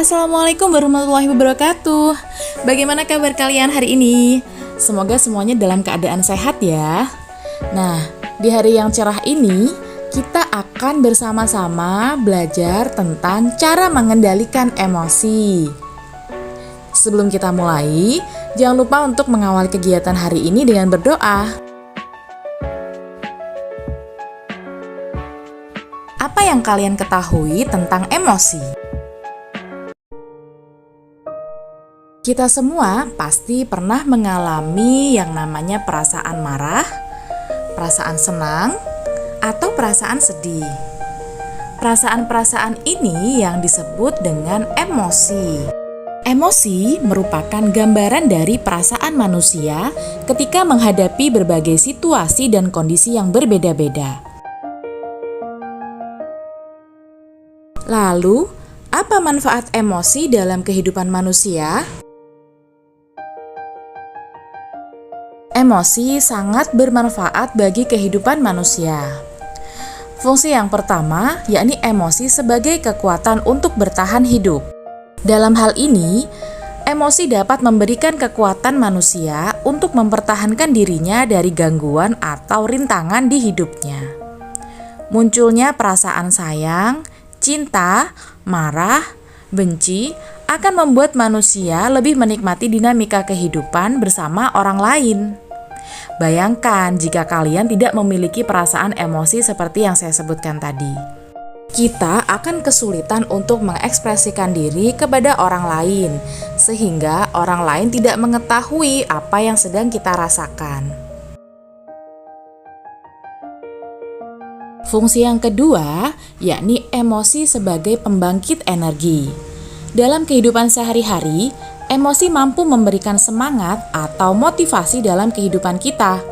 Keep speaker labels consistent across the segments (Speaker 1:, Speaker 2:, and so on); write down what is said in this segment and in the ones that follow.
Speaker 1: Assalamualaikum warahmatullahi wabarakatuh. Bagaimana kabar kalian hari ini? Semoga semuanya dalam keadaan sehat ya. Nah, di hari yang cerah ini kita akan bersama-sama belajar tentang cara mengendalikan emosi. Sebelum kita mulai, jangan lupa untuk mengawali kegiatan hari ini dengan berdoa. Apa yang kalian ketahui tentang emosi? Kita semua pasti pernah mengalami yang namanya perasaan marah, perasaan senang, atau perasaan sedih. Perasaan-perasaan ini yang disebut dengan emosi. Emosi merupakan gambaran dari perasaan manusia ketika menghadapi berbagai situasi dan kondisi yang berbeda-beda. Lalu, apa manfaat emosi dalam kehidupan manusia? Emosi sangat bermanfaat bagi kehidupan manusia. Fungsi yang pertama, yakni emosi sebagai kekuatan untuk bertahan hidup. Dalam hal ini, emosi dapat memberikan kekuatan manusia untuk mempertahankan dirinya dari gangguan atau rintangan di hidupnya. Munculnya perasaan sayang, cinta, marah, benci akan membuat manusia lebih menikmati dinamika kehidupan bersama orang lain. Bayangkan jika kalian tidak memiliki perasaan emosi seperti yang saya sebutkan tadi. Kita akan kesulitan untuk mengekspresikan diri kepada orang lain, sehingga orang lain tidak mengetahui apa yang sedang kita rasakan. Fungsi yang kedua, yakni emosi sebagai pembangkit energi. Dalam kehidupan sehari-hari, emosi mampu memberikan semangat atau motivasi dalam kehidupan kita.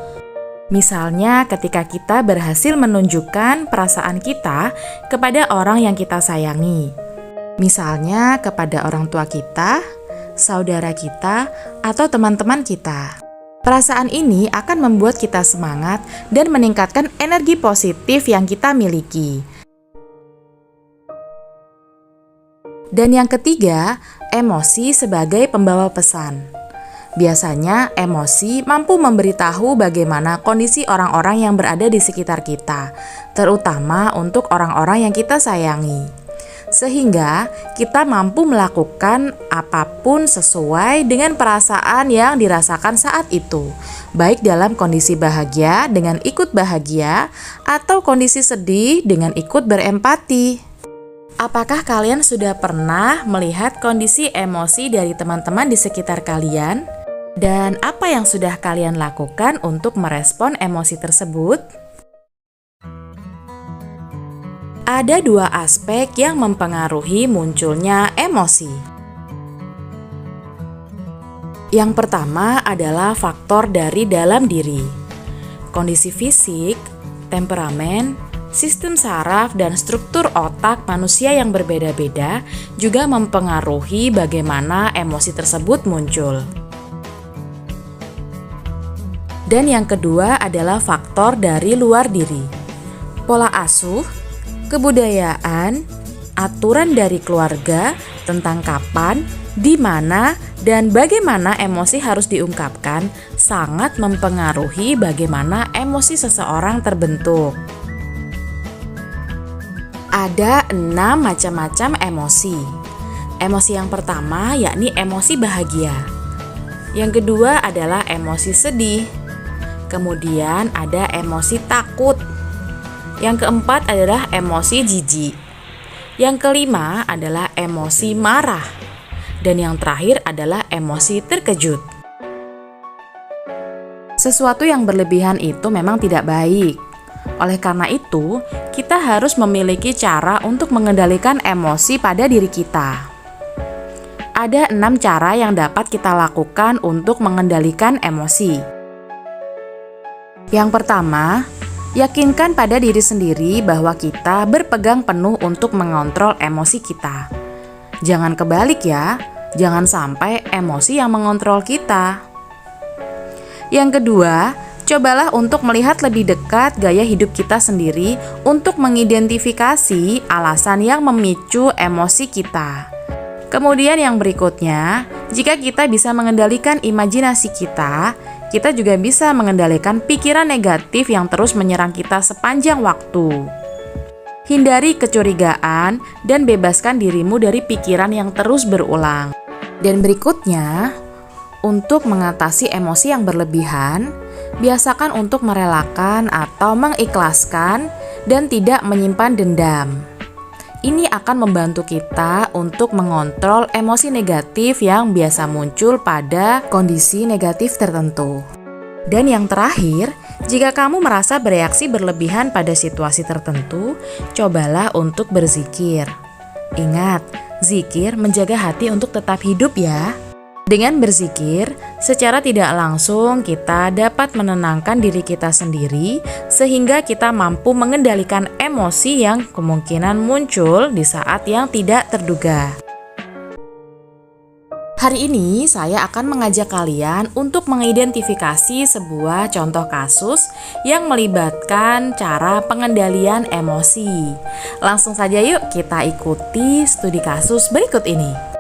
Speaker 1: Misalnya ketika kita berhasil menunjukkan perasaan kita kepada orang yang kita sayangi. Misalnya kepada orang tua kita, saudara kita, atau teman-teman kita. Perasaan ini akan membuat kita semangat dan meningkatkan energi positif yang kita miliki. Dan yang ketiga, emosi sebagai pembawa pesan. Biasanya, emosi mampu memberitahu bagaimana kondisi orang-orang yang berada di sekitar kita, terutama untuk orang-orang yang kita sayangi. Sehingga, kita mampu melakukan apapun sesuai dengan perasaan yang dirasakan saat itu, baik dalam kondisi bahagia dengan ikut bahagia, atau kondisi sedih dengan ikut berempati. Apakah kalian sudah pernah melihat kondisi emosi dari teman-teman di sekitar kalian? Dan apa yang sudah kalian lakukan untuk merespon emosi tersebut? Ada dua aspek yang mempengaruhi munculnya emosi. Yang pertama adalah faktor dari dalam diri. Kondisi fisik, temperamen, sistem saraf dan struktur otak manusia yang berbeda-beda juga mempengaruhi bagaimana emosi tersebut muncul. Dan yang kedua adalah faktor dari luar diri. Pola asuh, kebudayaan, aturan dari keluarga tentang kapan, di mana, dan bagaimana emosi harus diungkapkan sangat mempengaruhi bagaimana emosi seseorang terbentuk. Ada 6 macam-macam emosi. Emosi yang pertama yakni emosi bahagia. Yang kedua adalah emosi sedih. Kemudian ada emosi takut. Yang keempat adalah emosi jijik. Yang kelima adalah emosi marah. Dan yang terakhir adalah emosi terkejut. Sesuatu yang berlebihan itu memang tidak baik. Oleh karena itu, kita harus memiliki cara untuk mengendalikan emosi pada diri kita. Ada 6 cara yang dapat kita lakukan untuk mengendalikan emosi. Yang pertama, yakinkan pada diri sendiri bahwa kita berpegang penuh untuk mengontrol emosi kita. Jangan kebalik ya, jangan sampai emosi yang mengontrol kita. Yang kedua, cobalah untuk melihat lebih dekat gaya hidup kita sendiri untuk mengidentifikasi alasan yang memicu emosi kita. Kemudian yang berikutnya, jika kita bisa mengendalikan imajinasi kita, kita juga bisa mengendalikan pikiran negatif yang terus menyerang kita sepanjang waktu. Hindari kecurigaan dan bebaskan dirimu dari pikiran yang terus berulang. Dan berikutnya, untuk mengatasi emosi yang berlebihan, biasakan untuk merelakan atau mengikhlaskan dan tidak menyimpan dendam. Ini akan membantu kita untuk mengontrol emosi negatif yang biasa muncul pada kondisi negatif tertentu. Dan yang terakhir, jika kamu merasa bereaksi berlebihan pada situasi tertentu, cobalah untuk berzikir. Ingat, zikir menjaga hati untuk tetap hidup ya. Dengan berzikir, secara tidak langsung kita dapat menenangkan diri kita sendiri sehingga kita mampu mengendalikan emosi yang kemungkinan muncul di saat yang tidak terduga. Hari ini saya akan mengajak kalian untuk mengidentifikasi sebuah contoh kasus yang melibatkan cara pengendalian emosi. Langsung saja yuk kita ikuti studi kasus berikut ini.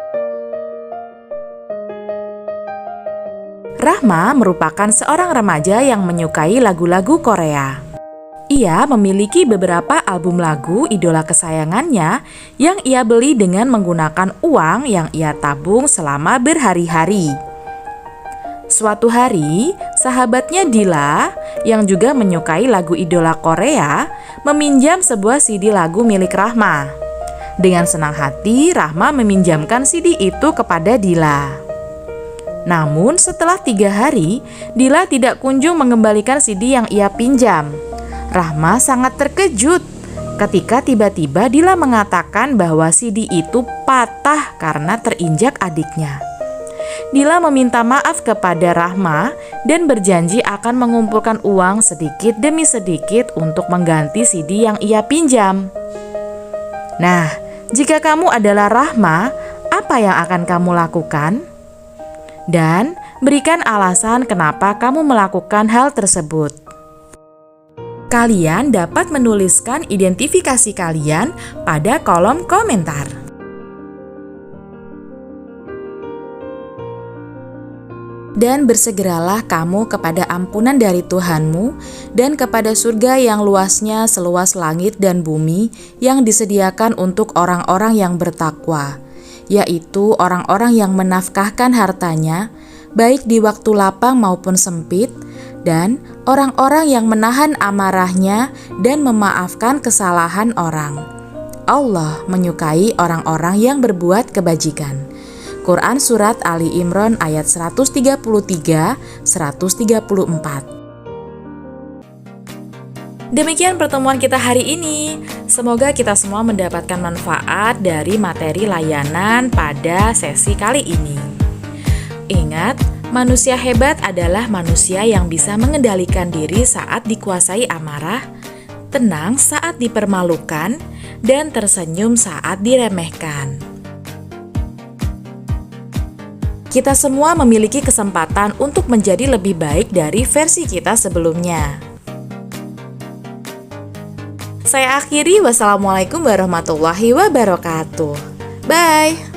Speaker 1: Rahma merupakan seorang remaja yang menyukai lagu-lagu Korea. Ia memiliki beberapa album lagu idola kesayangannya yang ia beli dengan menggunakan uang yang ia tabung selama berhari-hari. Suatu hari, sahabatnya Dila yang juga menyukai lagu idola Korea meminjam sebuah CD lagu milik Rahma. Dengan senang hati, Rahma meminjamkan CD itu kepada Dila. Namun setelah 3 hari, Dila tidak kunjung mengembalikan CD yang ia pinjam. Rahma sangat terkejut ketika tiba-tiba Dila mengatakan bahwa CD itu patah karena terinjak adiknya. Dila meminta maaf kepada Rahma dan berjanji akan mengumpulkan uang sedikit demi sedikit untuk mengganti CD yang ia pinjam. Nah, jika kamu adalah Rahma, apa yang akan kamu lakukan? Dan berikan alasan kenapa kamu melakukan hal tersebut. Kalian dapat menuliskan identifikasi kalian pada kolom komentar. Dan bersegeralah kamu kepada ampunan dari Tuhanmu dan kepada surga yang luasnya seluas langit dan bumi yang disediakan untuk orang-orang yang bertakwa, yaitu orang-orang yang menafkahkan hartanya, baik di waktu lapang maupun sempit, dan orang-orang yang menahan amarahnya dan memaafkan kesalahan orang. Allah menyukai orang-orang yang berbuat kebajikan. Quran Surat Ali Imran ayat 133-134. Demikian pertemuan kita hari ini. Semoga kita semua mendapatkan manfaat dari materi layanan pada sesi kali ini. Ingat, manusia hebat adalah manusia yang bisa mengendalikan diri saat dikuasai amarah, tenang saat dipermalukan, dan tersenyum saat diremehkan. Kita semua memiliki kesempatan untuk menjadi lebih baik dari versi kita sebelumnya. Saya akhiri, wassalamualaikum warahmatullahi wabarakatuh. Bye.